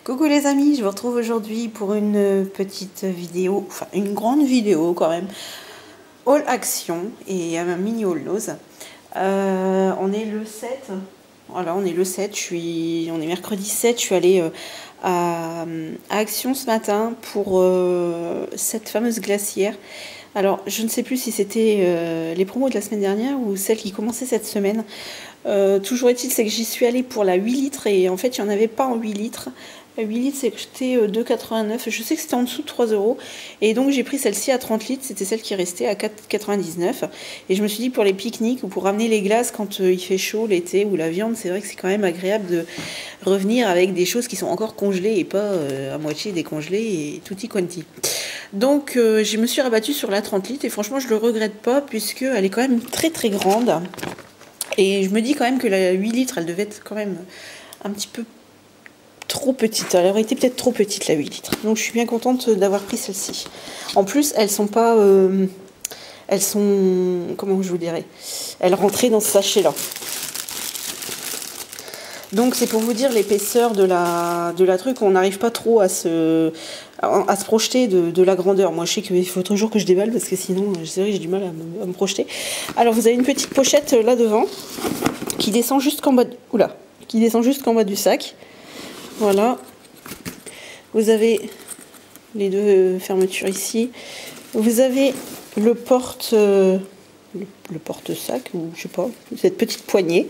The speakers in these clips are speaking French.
Coucou les amis, je vous retrouve aujourd'hui pour une petite vidéo, enfin une grande vidéo quand même, haul action et un mini haul nose. On est le 7, voilà, on est le 7, on est mercredi 7, je suis allée à Action ce matin pour cette fameuse glacière. Alors je ne sais plus si c'était les promos de la semaine dernière ou celles qui commençaient cette semaine. Toujours est-il, c'est que j'y suis allée pour la 8 litres et en fait il n'y en avait pas en 8 litres. 8 litres c'était 2,89. Je sais que c'était en dessous de 3 euros. Et donc j'ai pris celle-ci à 30 litres. C'était celle qui restait à 4,99. Et je me suis dit pour les pique-niques ou pour ramener les glaces quand il fait chaud l'été ou la viande, c'est vrai que c'est quand même agréable de revenir avec des choses qui sont encore congelées et pas à moitié décongelées et tutti quanti. Donc je me suis rabattue sur la 30 litres et franchement je le regrette pas puisqu'elle est quand même très très grande. Et je me dis quand même que la 8 litres elle devait être quand même un petit peu trop petite, elle aurait été peut-être trop petite la 8 litres, donc je suis bien contente d'avoir pris celle-ci. En plus elles sont pas elles sont, comment je vous dirais, elles rentraient dans ce sachet là, donc c'est pour vous dire l'épaisseur de la truc. On n'arrive pas trop à se projeter de la grandeur. Moi je sais qu'il faut toujours que je déballe parce que sinon c'est vrai que j'ai du mal à me projeter. Alors vous avez une petite pochette là devant qui descend jusqu'en bas qui descend jusqu'en bas du sac. Voilà, vous avez les deux fermetures ici. Vous avez le porte-sac, ou je sais pas, cette petite poignée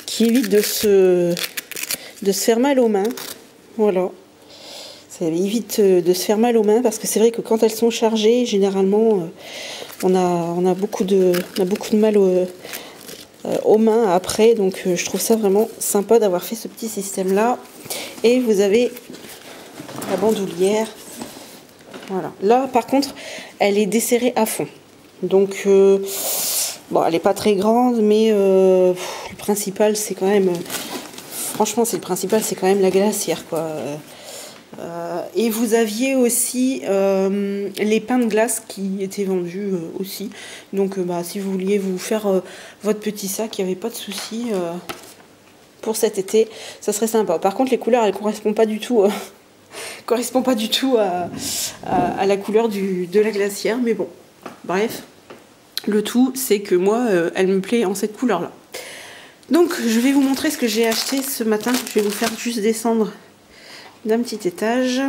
qui évite de se faire mal aux mains. Voilà, ça évite de se faire mal aux mains parce que c'est vrai que quand elles sont chargées, généralement, on a beaucoup de mal aux mains après, donc je trouve ça vraiment sympa d'avoir fait ce petit système là. Et vous avez la bandoulière, voilà. Là par contre elle est desserrée à fond, donc bon, elle est pas très grande, mais le principal c'est quand même, franchement c'est le principal, c'est quand même la glacière quoi. Et vous aviez aussi les pains de glace qui étaient vendus aussi. Donc si vous vouliez vous faire votre petit sac, il n'y avait pas de souci pour cet été, ça serait sympa. Par contre les couleurs elles correspondent pas du tout à la couleur de la glacière, mais bon, bref, le tout c'est que moi elle me plaît en cette couleur là. Donc je vais vous montrer ce que j'ai acheté ce matin. Je vais vous faire juste descendre d'un petit étage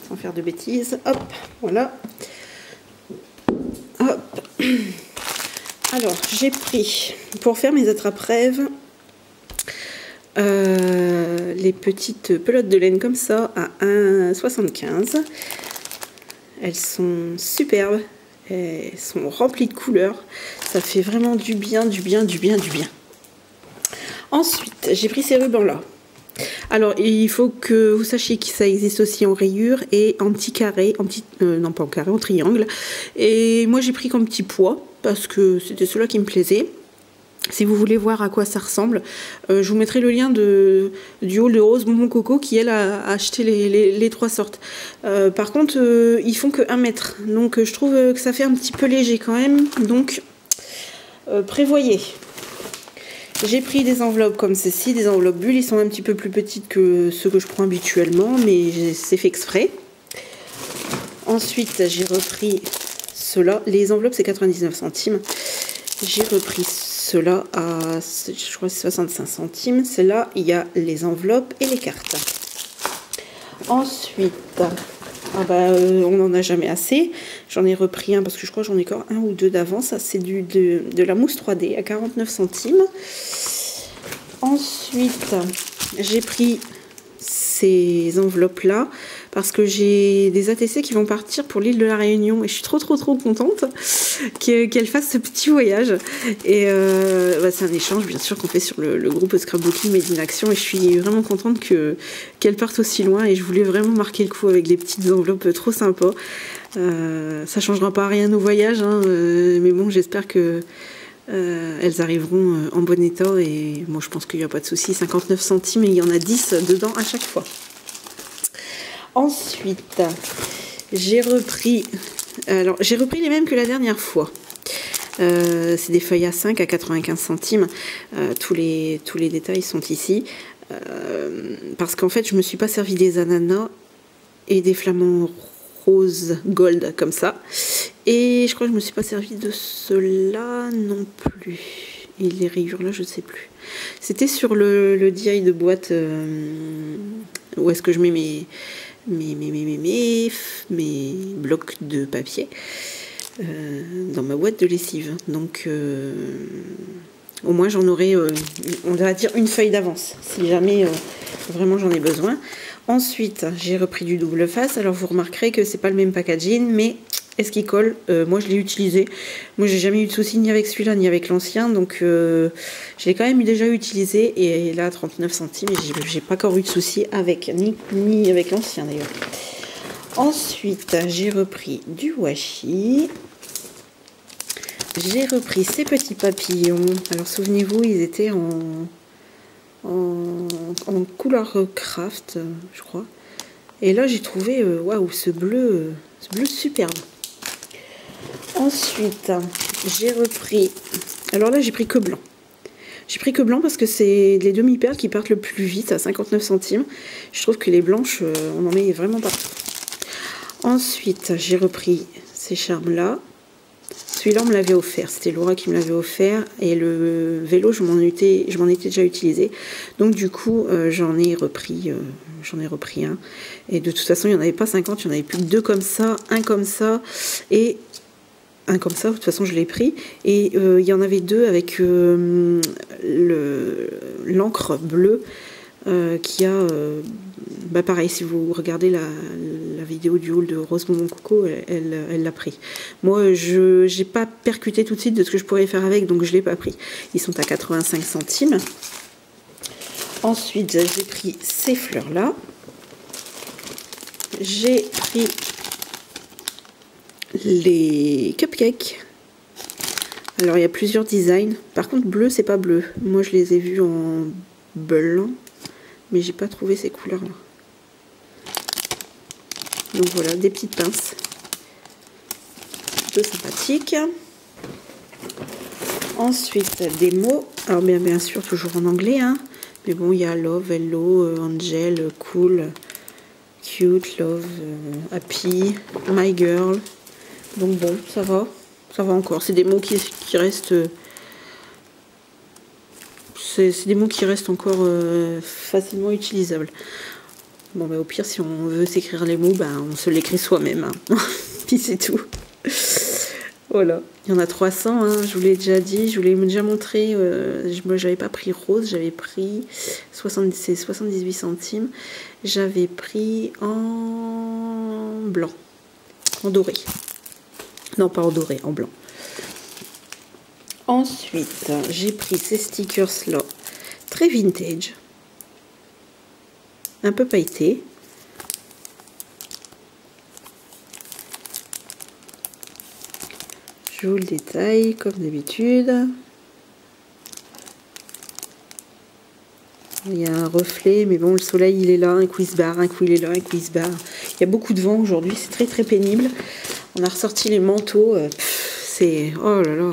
sans faire de bêtises. Hop, voilà. Hop. Alors j'ai pris pour faire mes attrape-rêves les petites pelotes de laine comme ça à 1,75. Elles sont superbes, elles sont remplies de couleurs, ça fait vraiment du bien. Ensuite j'ai pris ces rubans là. Alors il faut que vous sachiez que ça existe aussi en rayures et en petit carré, non pas en carré, en triangle. Et moi j'ai pris comme petit pois parce que c'était ceux-là qui me plaisaient. Si vous voulez voir à quoi ça ressemble, je vous mettrai le lien du haul de Rose Bonbon Coco qui elle a acheté les trois sortes. Par contre ils font que 1 mètre, donc je trouve que ça fait un petit peu léger quand même, donc prévoyez. J'ai pris des enveloppes comme ceci, des enveloppes bulles. Ils sont un petit peu plus petites que ceux que je prends habituellement, mais c'est fait exprès. Ensuite, j'ai repris ceux-là. Les enveloppes, c'est 99 centimes. J'ai repris ceux-là à, je crois, 65 centimes. Celle-là, il y a les enveloppes et les cartes. Ensuite, on n'en a jamais assez. J'en ai repris un parce que je crois que j'en ai encore un ou deux d'avance. Ça, c'est de la mousse 3D à 49 centimes. Ensuite, j'ai pris ces enveloppes-là parce que j'ai des ATC qui vont partir pour l'île de la Réunion et je suis trop contente qu'elles fassent ce petit voyage. Et c'est un échange bien sûr qu'on fait sur le groupe Scrapbooking Made in Action et je suis vraiment contente qu'elles partent aussi loin et je voulais vraiment marquer le coup avec des petites enveloppes trop sympas. Ça changera pas rien au voyage, hein, mais bon, j'espère que elles arriveront en bon état et moi je pense qu'il n'y a pas de souci. 59 centimes et il y en a 10 dedans à chaque fois. Ensuite j'ai repris les mêmes que la dernière fois. C'est des feuilles A5 à 95 centimes. Tous les détails sont ici. Parce qu'en fait, je me suis pas servi des ananas et des flamants rose gold comme ça. Et je crois que je me suis pas servi de cela non plus. Et les rayures là, je sais plus. C'était sur le DI de boîte où est-ce que je mets mes blocs de papier dans ma boîte de lessive. Donc au moins j'en aurai, on va dire, une feuille d'avance si jamais vraiment j'en ai besoin. Ensuite, j'ai repris du double face. Alors vous remarquerez que c'est pas le même packaging, mais est-ce qu'il colle? Moi je l'ai utilisé. Moi j'ai jamais eu de soucis ni avec celui-là ni avec l'ancien, donc je l'ai quand même déjà utilisé. Et là 39 centimes, et j'ai pas encore eu de soucis avec, ni avec l'ancien d'ailleurs. Ensuite, j'ai repris du washi. J'ai repris ces petits papillons. Alors souvenez-vous, ils étaient en couleur craft, je crois. Et là, j'ai trouvé, waouh, ce bleu superbe. Ensuite, j'ai repris. Alors là, j'ai pris que blanc. J'ai pris que blanc parce que c'est les demi-perles qui partent le plus vite à 59 centimes. Je trouve que les blanches, on en met vraiment partout. Ensuite, j'ai repris ces charmes-là. Celui-là, on me l'avait offert. C'était Laura qui me l'avait offert. Et le vélo, je m'en étais déjà utilisé. Donc, du coup, j'en ai repris un. Et de toute façon, il n'y en avait pas 50. Il n'y en avait plus que 2 comme ça, un comme ça et un comme ça. De toute façon, je l'ai pris. Et il y en avait 2 avec l'encre bleue qui a... bah pareil, si vous regardez la vidéo du haul de Rose Bonbon Coco, elle l'a pris. Moi, je n'ai pas percuté tout de suite de ce que je pourrais faire avec, donc je ne l'ai pas pris. Ils sont à 85 centimes. Ensuite, j'ai pris ces fleurs-là. J'ai pris les cupcakes. Alors, il y a plusieurs designs. Par contre, bleu, c'est pas bleu. Moi, je les ai vus en blanc, mais j'ai pas trouvé ces couleurs-là. Donc voilà, des petites pinces. Plutôt sympathiques. Ensuite, des mots. Alors bien sûr, toujours en anglais, hein. Mais bon, il y a love, hello, angel, cool, cute, love, happy, my girl. Donc bon, ça va encore. C'est des mots qui restent... C'est des mots qui restent encore facilement utilisables. Bon, bah, au pire, si on veut s'écrire les mots, bah, on se l'écrit soi-même. Hein. Puis c'est tout. Voilà. Il y en a 300, hein, je vous l'ai déjà dit. Je vous l'ai déjà montré. Moi, j'avais pas pris rose, j'avais pris 78 centimes. J'avais pris en blanc. En doré. Non, pas en doré, en blanc. Ensuite, j'ai pris ces stickers-là. Très vintage. Un peu pailleté. Je vous le détaille comme d'habitude. Il y a un reflet, mais bon, le soleil il est là, un coup il se barre, un coup il est là, un coup il se barre. Il y a beaucoup de vent aujourd'hui, c'est très très pénible. On a ressorti les manteaux, c'est... Oh là là.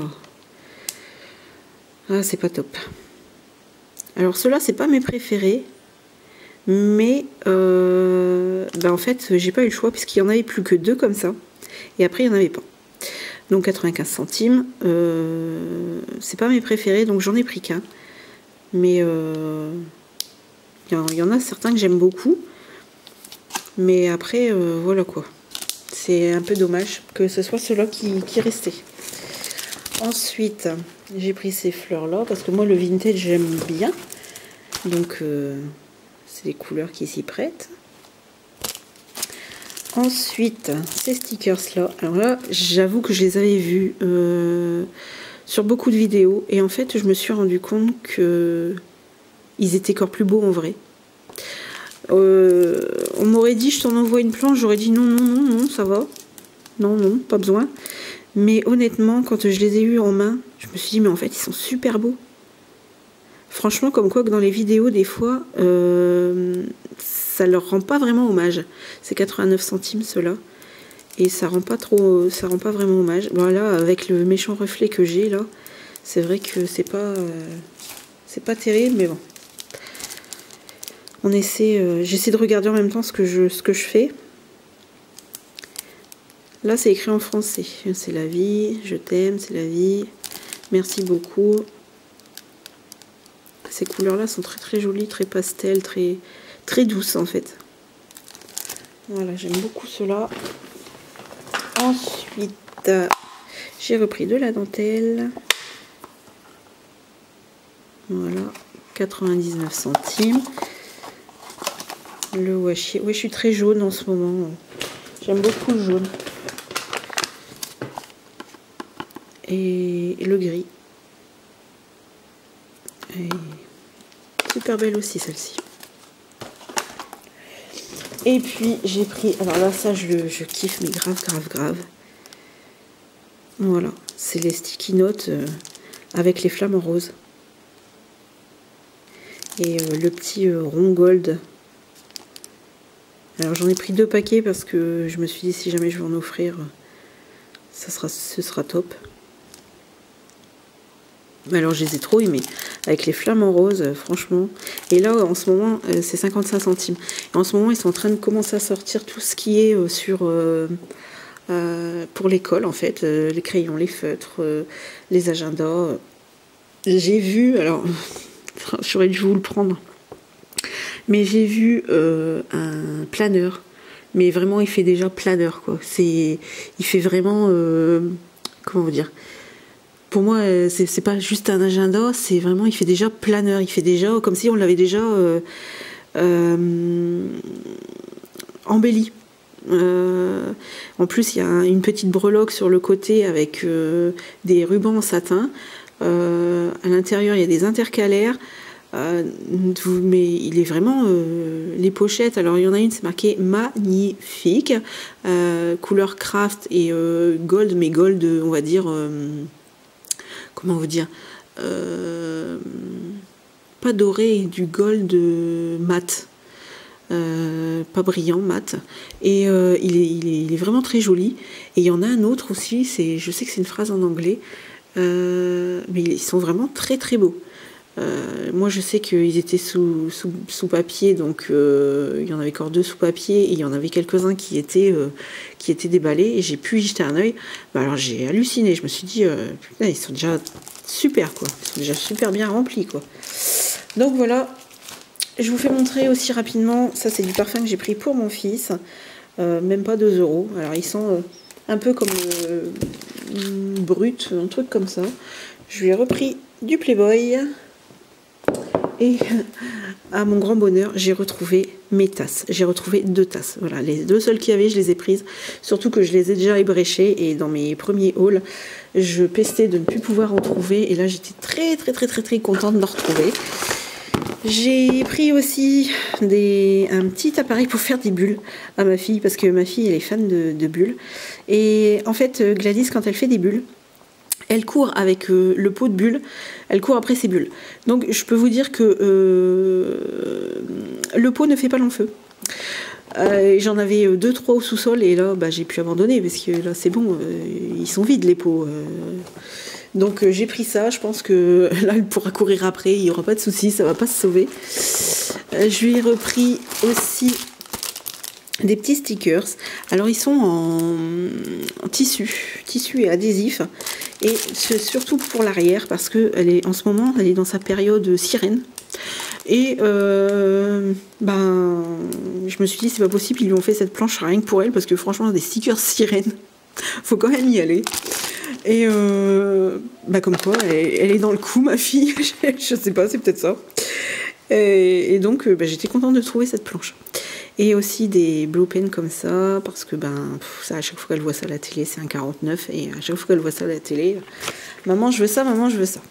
Ah, c'est pas top. Alors ceux-là, c'est pas mes préférés. Mais en fait, j'ai pas eu le choix puisqu'il y en avait plus que 2 comme ça. Et après, il n'y en avait pas. Donc 95 centimes. C'est pas mes préférés, donc j'en ai pris qu'un. Mais il y en a certains que j'aime beaucoup. Mais après, voilà quoi. C'est un peu dommage que ce soit ceux-là qui restaient. Ensuite, j'ai pris ces fleurs-là parce que moi, le vintage, j'aime bien. Donc... c'est les couleurs qui s'y prêtent. Ensuite, ces stickers-là. Alors là, j'avoue que je les avais vus sur beaucoup de vidéos. Et en fait, je me suis rendu compte que ils étaient encore plus beaux en vrai. On m'aurait dit, je t'en envoie une planche. J'aurais dit non, ça va. Non, pas besoin. Mais honnêtement, quand je les ai eus en main, je me suis dit, mais en fait, ils sont super beaux. Franchement, comme quoi que dans les vidéos, des fois, ça leur rend pas vraiment hommage. C'est 89 centimes, ceux-là. Et ça rend pas vraiment hommage. Voilà, avec le méchant reflet que j'ai, là, c'est vrai que c'est pas terrible, mais bon. On essaie, j'essaie de regarder en même temps ce que je fais. Là, c'est écrit en français. C'est la vie, je t'aime, c'est la vie. Merci beaucoup. Ces couleurs-là sont très très jolies, très pastel, très, très douces en fait. Voilà, j'aime beaucoup cela. Ensuite, j'ai repris de la dentelle. Voilà, 99 centimes. Le washi. Oui, je suis très jaune en ce moment. J'aime beaucoup le jaune. Et le gris. Et super belle aussi celle-ci. Et puis j'ai pris, alors là ça je kiffe, mais grave. Voilà, c'est les sticky notes avec les flammes en rose. Et le petit rond gold. Alors j'en ai pris 2 paquets parce que je me suis dit si jamais je vais en offrir, ce sera top. Alors je les ai trop aimés, avec les flammes en rose, franchement. Et là en ce moment c'est 55 centimes. Et en ce moment ils sont en train de commencer à sortir tout ce qui est pour l'école en fait, les crayons, les feutres, les agendas. J'ai vu, alors j'aurais dû vous le prendre, mais j'ai vu un planeur, mais vraiment il fait déjà planeur quoi. Il fait vraiment, comment vous dire, pour moi, c'est pas juste un agenda, c'est vraiment, il fait déjà planeur, il fait déjà comme si on l'avait déjà embelli. En plus, il y a une petite breloque sur le côté avec des rubans en satin. À l'intérieur, il y a des intercalaires. Mais il est vraiment les pochettes. Alors, il y en a une, c'est marqué magnifique, couleur craft et gold, mais gold, on va dire. Comment vous dire, pas doré, du gold mat, pas brillant, mat, et il est vraiment très joli. Et il y en a un autre aussi, je sais que c'est une phrase en anglais, mais ils sont vraiment très très beaux. Moi je sais qu'ils étaient sous papier, donc il y en avait encore 2 sous papier et il y en avait quelques-uns qui étaient déballés et j'ai pu y jeter un œil. Bah, alors j'ai halluciné, je me suis dit putain, ils sont déjà super quoi, ils sont déjà super bien remplis quoi. Donc voilà, je vous fais montrer aussi rapidement, ça c'est du parfum que j'ai pris pour mon fils, même pas 2 €. Alors ils sont un peu comme brut, un truc comme ça. Je lui ai repris du Playboy. Et à mon grand bonheur, j'ai retrouvé mes tasses. J'ai retrouvé 2 tasses. Voilà, les 2 seules qu'il y avait, je les ai prises. Surtout que je les ai déjà ébréchées. Et dans mes premiers hauls, je pestais de ne plus pouvoir en trouver. Et là, j'étais très contente de le retrouver. J'ai pris aussi un petit appareil pour faire des bulles à ma fille. Parce que ma fille, elle est fan de bulles. Et en fait, Gladys, quand elle fait des bulles, elle court avec le pot de bulles, elle court après ses bulles. Donc je peux vous dire que le pot ne fait pas long feu. J'en avais 2-3 au sous-sol et là bah, j'ai pu abandonner parce que là c'est bon, ils sont vides les pots. Donc j'ai pris ça, je pense que là elle pourra courir après, il n'y aura pas de souci, ça va pas se sauver. Je lui ai repris aussi des petits stickers. Alors ils sont en tissu et adhésif. Et c'est surtout pour l'arrière parce que en ce moment elle est dans sa période sirène. Et je me suis dit c'est pas possible, ils lui ont fait cette planche rien que pour elle parce que franchement des stickers sirènes, faut quand même y aller. Et comme quoi elle est dans le coup ma fille, je sais pas, c'est peut-être ça. Et donc j'étais contente de trouver cette planche. Et aussi des blue pens comme ça, parce que ça, à chaque fois qu'elle voit ça à la télé, c'est un 49, et à chaque fois qu'elle voit ça à la télé, maman je veux ça, maman je veux ça.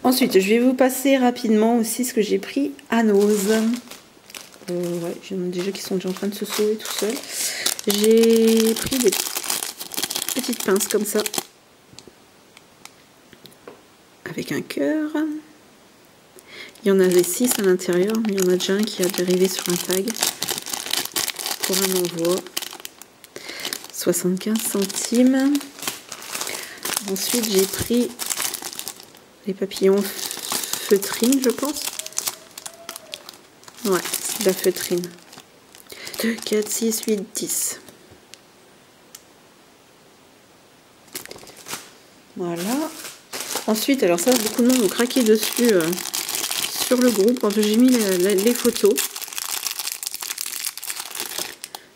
Ensuite, je vais vous passer rapidement aussi ce que j'ai pris à Nose. Ouais, j'en ai déjà qui sont déjà en train de se sauver tout seul. J'ai pris des petites pinces comme ça, avec un cœur. Il y en avait 6 à l'intérieur, mais il y en a déjà un qui a dérivé sur un tag pour un envoi. 75 centimes. Ensuite, j'ai pris les papillons feutrines, je pense. Ouais, c'est de la feutrine. 2, 4, 6, 8, 10. Voilà. Ensuite, alors ça, beaucoup de monde ont craqué dessus sur le groupe quand j'ai mis les photos.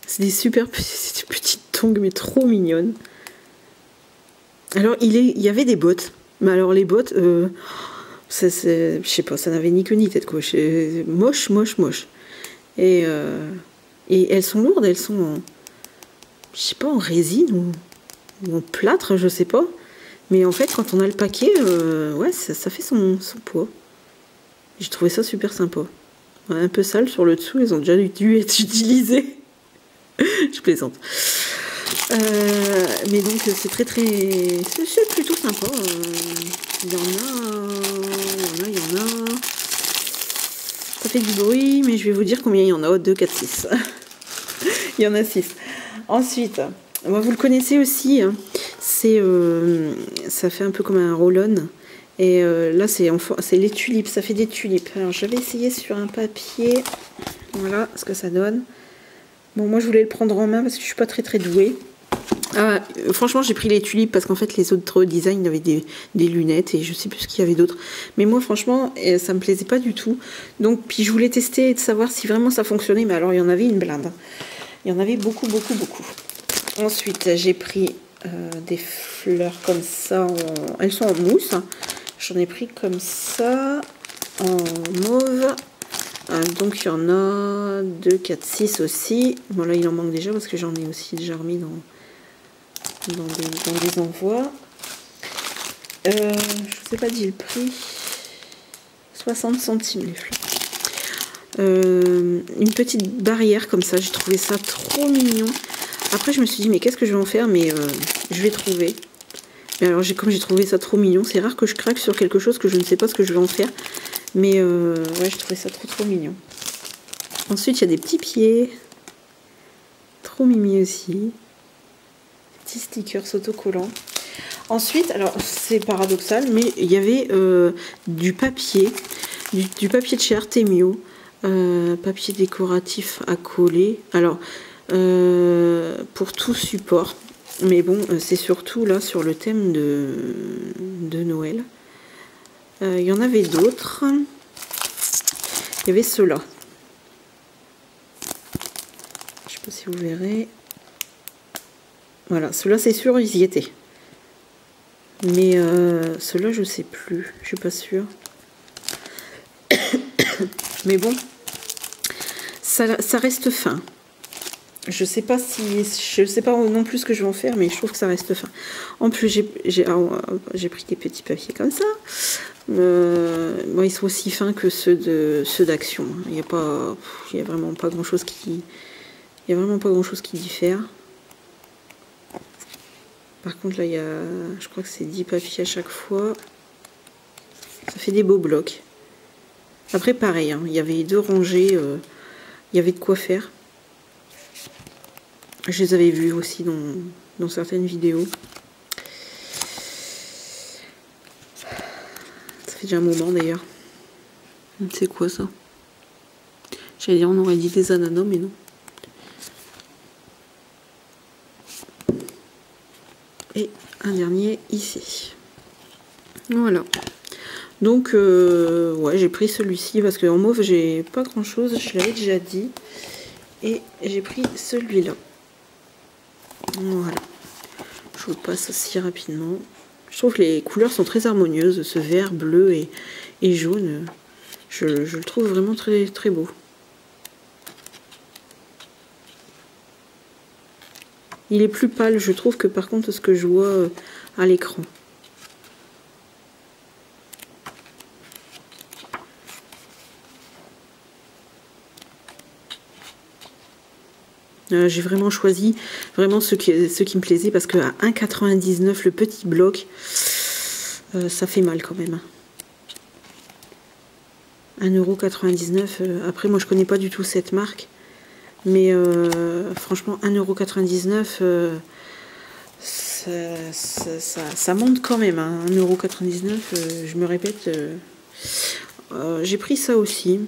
C'est des super petites tongs, mais trop mignonnes. Alors, il y avait des bottes. Mais alors, les bottes, je sais pas, ça n'avait ni queue ni tête, quoi. Moche, moche, moche. Et elles sont lourdes, elles sont en, je sais pas, en résine ou en plâtre, je sais pas. Mais en fait, quand on a le paquet, ouais, ça fait son poids. J'ai trouvé ça super sympa. Ouais, un peu sale sur le dessous, ils ont déjà dû être utilisés. Je plaisante. Mais donc, c'est très très... C'est plutôt sympa. Il y en a... Ça fait du bruit, mais je vais vous dire combien il y en a. 2, 4, 6. Il y en a 6. Ensuite, vous le connaissez aussi. Hein. Ça fait un peu comme un roll-on. Et là, c'est les tulipes. Ça fait des tulipes. Alors, j'avais essayé sur un papier. Voilà ce que ça donne. Bon, moi, je voulais le prendre en main parce que je suis pas très très douée. Franchement, j'ai pris les tulipes parce qu'en fait, les autres designs avaient des lunettes et je sais plus ce qu'il y avait d'autre. Mais moi, franchement, ça me plaisait pas du tout. Donc, puis je voulais tester et savoir si vraiment ça fonctionnait. Mais alors, il y en avait une blinde. Il y en avait beaucoup, beaucoup, beaucoup. Ensuite, j'ai pris des fleurs comme ça. Elles sont en mousse. J'en ai pris comme ça, en mauve. Donc, il y en a 2, 4, 6 aussi. Bon, là, il en manque déjà parce que j'en ai aussi déjà remis dans des envois. Je ne vous ai pas dit le prix. 60 centimes les fleurs. Une petite barrière comme ça, j'ai trouvé ça trop mignon. Après je me suis dit mais qu'est-ce que je vais en faire, mais je vais trouver. Mais alors comme j'ai trouvé ça trop mignon, c'est rare que je craque sur quelque chose que je ne sais pas ce que je vais en faire. Mais ouais, je trouvais ça trop mignon. Ensuite il y a des petits pieds. Trop mimi aussi. Petits stickers autocollants. Ensuite, alors c'est paradoxal, mais il y avait du papier, du papier de chez Artemio, papier décoratif à coller. Alors, pour tout support, mais bon, c'est surtout là sur le thème de Noël. Il y en avait d'autres. Il y avait ceux-là. Je ne sais pas si vous verrez. Voilà, ceux-là c'est sûr, ils y étaient. Mais ceux-là, je sais plus. Je suis pas sûre. Mais bon, ça reste fin. Je sais pas non plus ce que je vais en faire, mais je trouve que ça reste fin. En plus, j'ai pris des petits papiers comme ça. Bon, ils sont aussi fins que ceux d'Action. Il y a vraiment pas grand-chose qui diffère. Par contre, là, je crois que c'est 10 papiers à chaque fois. Ça fait des beaux blocs. Après, pareil, hein, il y avait 2 rangées. Il y avait de quoi faire. Je les avais vus aussi dans certaines vidéos. Ça fait déjà un moment, d'ailleurs. C'est quoi, ça? J'allais dire, on aurait dit des ananas, mais non. Et un dernier ici. Voilà. Donc, ouais, j'ai pris celui-ci parce qu'en mauve, j'ai pas grand-chose. Je l'avais déjà dit. Et j'ai pris celui-là. Voilà. Je vous le passe aussi rapidement. Je trouve que les couleurs sont très harmonieuses. Ce vert, bleu et jaune. Je le trouve vraiment très, très beau. Il est plus pâle, je trouve, que par contre ce que je vois à l'écran. J'ai vraiment choisi ce qui me plaisait parce qu'à 1,99 le petit bloc, ça fait mal quand même. 1,99 €. Après, moi je connais pas du tout cette marque. Mais franchement, 1,99 €, ça monte quand même. Hein. 1,99 €, je me répète. J'ai pris ça aussi.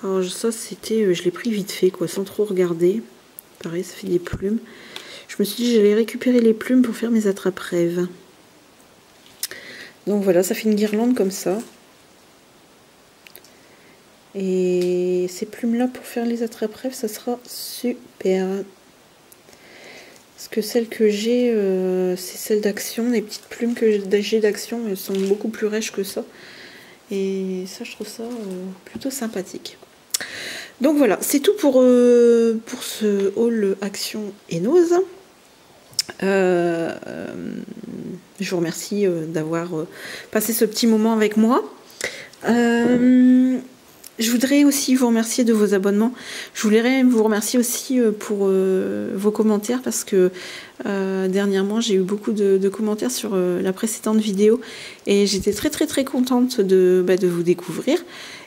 Alors ça c'était, je l'ai pris vite fait quoi, sans trop regarder. Pareil, ça fait des plumes. Je me suis dit j'allais récupérer les plumes pour faire mes attrape-rêves. Donc voilà, ça fait une guirlande comme ça. Et ces plumes là pour faire les attrape-rêves, ça sera super. Parce que celles que j'ai, c'est celles d'Action. Les petites plumes que j'ai d'Action, elles sont beaucoup plus rêches que ça. Et ça, je trouve ça plutôt sympathique. Donc voilà, c'est tout pour ce haul Action Enos. Je vous remercie d'avoir passé ce petit moment avec moi. Je voudrais aussi vous remercier de vos abonnements. Je voudrais vous remercier aussi pour vos commentaires parce que dernièrement j'ai eu beaucoup de commentaires sur la précédente vidéo et j'étais très contente de vous découvrir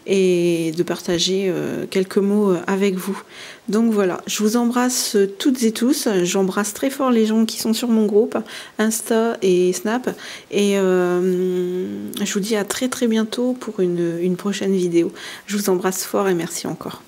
et de partager quelques mots avec vous. Donc voilà, je vous embrasse toutes et tous. J'embrasse très fort les gens qui sont sur mon groupe Insta et Snap et je vous dis à très bientôt pour une prochaine vidéo. Je vous embrasse fort et merci encore.